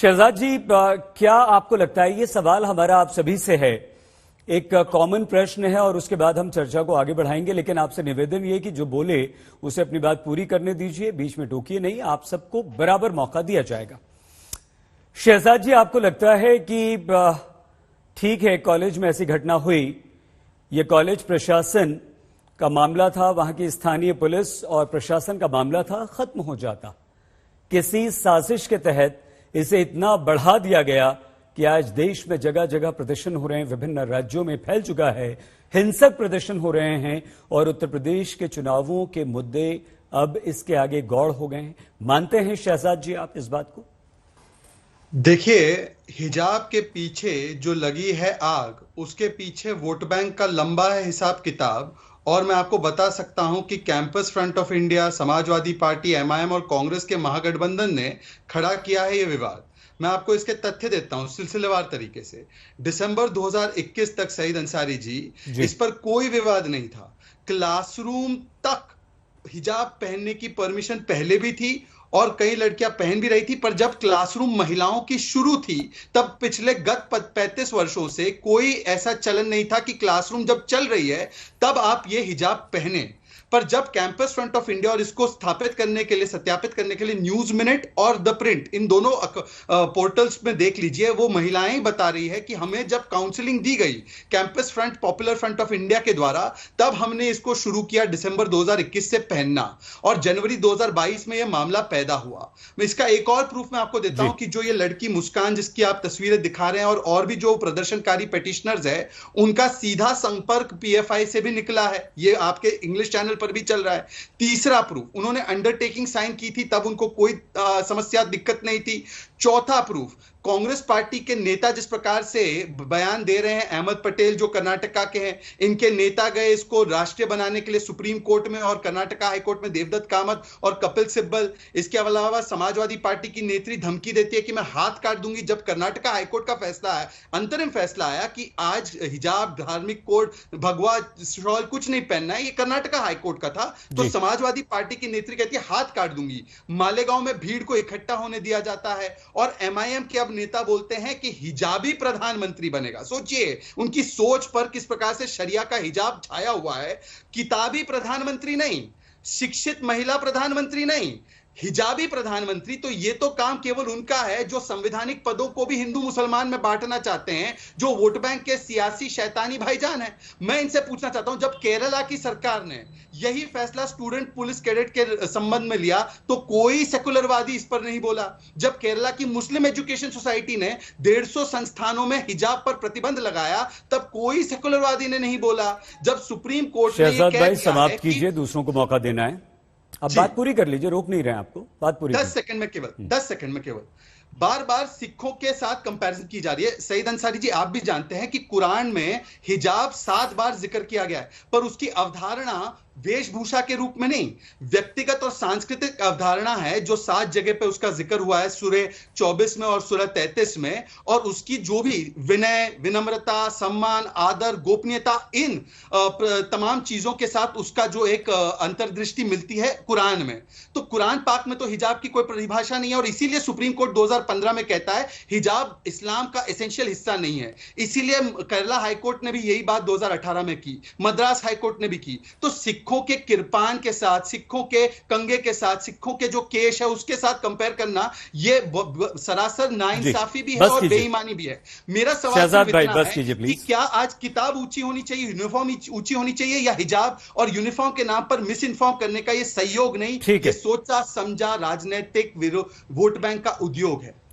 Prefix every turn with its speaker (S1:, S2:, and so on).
S1: शहजाद जी, क्या आपको लगता है, ये सवाल हमारा आप सभी से है, एक कॉमन प्रश्न है और उसके बाद हम चर्चा को आगे बढ़ाएंगे, लेकिन आपसे निवेदन ये कि जो बोले उसे अपनी बात पूरी करने दीजिए, बीच में टोकिए नहीं, आप सबको बराबर मौका दिया जाएगा। शहजाद जी, आपको लगता है कि ठीक है, कॉलेज में ऐसी घटना हुई, ये कॉलेज प्रशासन का मामला था, वहां की स्थानीय पुलिस और प्रशासन का मामला था, खत्म हो जाता। किसी साजिश के तहत इसे इतना बढ़ा दिया गया कि आज देश में जगह जगह प्रदर्शन हो रहे हैं, विभिन्न राज्यों में फैल चुका है, हिंसक प्रदर्शन हो रहे हैं और उत्तर प्रदेश के चुनावों के मुद्दे अब इसके आगे गौड़ हो गए हैं। मानते हैं शहजाद जी आप इस बात को?
S2: देखिए, हिजाब के पीछे जो लगी है आग, उसके पीछे वोट बैंक का लंबा है हिसाब किताब। और मैं आपको बता सकता हूं कि campus front of India, Samajwadi party, MIM और कांग्रेस के महागठबंधन ने खड़ा किया है ये विवाद। मैं आपको इसके तथ्य देता हूं सिलसिलेवार तरीके से। दिसंबर 2021 तक सईद अंसारी जी, इस पर कोई विवाद नहीं था। क्लासरूम तक हिजाब पहनने की परमिशन पहले भी थी और कई लड़कियां पहन भी रही थी, पर जब क्लासरूम महिलाओं की शुरू थी तब पिछले गत 35 वर्षों से कोई ऐसा चलन नहीं था कि क्लासरूम जब चल रही है तब आप ये हिजाब पहने। पर जब कैंपस फ्रंट ऑफ इंडिया, और इसको स्थापित करने के लिए, सत्यापित करने के लिए न्यूज मिनट और द प्रिंट, इन दोनों पोर्टल्स में देख लीजिए, वो महिलाएं ही बता रही है कि हमें जब काउंसलिंग दी गई campus front, popular front of India के द्वारा, तब हमने इसको शुरू किया दिसंबर 2021 से पहनना, और जनवरी 2022 में यह मामला पैदा हुआ। मैं इसका एक और प्रूफ मैं आपको देता हूं कि जो ये लड़की मुस्कान, जिसकी आप तस्वीरें दिखा रहे हैं, और भी जो प्रदर्शनकारी पेटिशनर्स है, उनका सीधा संपर्क पीएफआई से भी निकला है। ये आपके इंग्लिश चैनल पर भी चल रहा है। तीसरा प्रूफ, उन्होंने अंडरटेकिंग साइन की थी, तब उनको कोई समस्या, दिक्कत नहीं थी। चौथा प्रूफ, कांग्रेस पार्टी के नेता जिस प्रकार से बयान दे रहे हैं, अहमद पटेल जो कर्नाटका के हैं, इनके नेता गए इसको राष्ट्रीय बनाने के लिए सुप्रीम कोर्ट में, और कर्नाटका हाईकोर्ट में देवदत्त कामत और कपिल सिब्बल। इसके अलावा समाजवादी पार्टी की नेत्री धमकी देती है कि मैं हाथ काट दूंगी। जब कर्नाटका हाईकोर्ट का फैसला आया, अंतरिम फैसला आया कि आज हिजाब, धार्मिक कोड, भगवा शॉल कुछ नहीं पहनना है, ये कर्नाटका हाईकोर्ट का था, तो समाजवादी पार्टी की नेत्री कहती है हाथ काट दूंगी। मालेगांव में भीड़ को इकट्ठा होने दिया जाता है और एमआईएम के अब नेता बोलते हैं कि हिजाबी प्रधानमंत्री बनेगा। सोचिए उनकी सोच पर किस प्रकार से शरिया का हिजाब छाया हुआ है। किताबी प्रधानमंत्री नहीं, शिक्षित महिला प्रधानमंत्री नहीं, हिजाबी प्रधानमंत्री। तो ये तो काम केवल उनका है जो संवैधानिक पदों को भी हिंदू मुसलमान में बांटना चाहते हैं, जो वोट बैंक के सियासी शैतानी भाईजान है। मैं इनसे पूछना चाहता हूं, जब केरला की सरकार ने यही फैसला स्टूडेंट पुलिस कैडेट के संबंध में लिया तो कोई सेकुलरवादी इस पर नहीं बोला। जब केरला की मुस्लिम एजुकेशन सोसाइटी ने 150 संस्थानों में हिजाब पर प्रतिबंध लगाया तब कोई सेकुलरवादी ने नहीं बोला। जब सुप्रीम कोर्ट ने
S1: शहजाद भाई समाप्त कीजिए, दूसरों को मौका देना है। अब बात पूरी कर लीजिए, रोक नहीं रहे आपको, बात पूरी।
S2: 10 सेकंड में केवल बार बार सिखों के साथ कंपैरिजन की जा रही है। सईद अंसारी जी, आप भी जानते हैं कि कुरान में हिजाब 7 बार जिक्र किया गया है, पर उसकी अवधारणा वेशभूषा के रूप में नहीं, व्यक्तिगत और सांस्कृतिक अवधारणा है, जो 7 जगह पे उसका जिक्र हुआ है, सूरह 24 में और सूरह 33 में। और उसकी जो भी विनय, विनम्रता, सम्मान, आदर, गोपनीयता, इन तमाम चीजों के साथ उसका जो एक अंतर्दृष्टि मिलती है कुरान में। तो कुरान पाक में तो हिजाब की कोई परिभाषा नहीं है, और इसीलिए सुप्रीम कोर्ट 2015 में कहता है हिजाब इस्लाम का एसेंशियल हिस्सा नहीं है। इसीलिए केरला हाईकोर्ट ने भी यही बात 2018 में की, मद्रास हाईकोर्ट ने भी की। तो सिखों के किरपान के साथ, सिखों के कंगे के साथ, सिखों के जो केश है उसके साथ कंपेयर करना, यह सरासर नाइंसाफी भी है और बेईमानी भी है। मेरा सवाल है कि क्या आज किताब ऊंची होनी चाहिए, यूनिफॉर्म ऊंची होनी चाहिए, या हिजाब और यूनिफॉर्म के नाम पर मिस इन्फॉर्म करने का यह सहयोग नहीं, ये सोचा समझा राजनीतिक वोट बैंक का उद्योग है।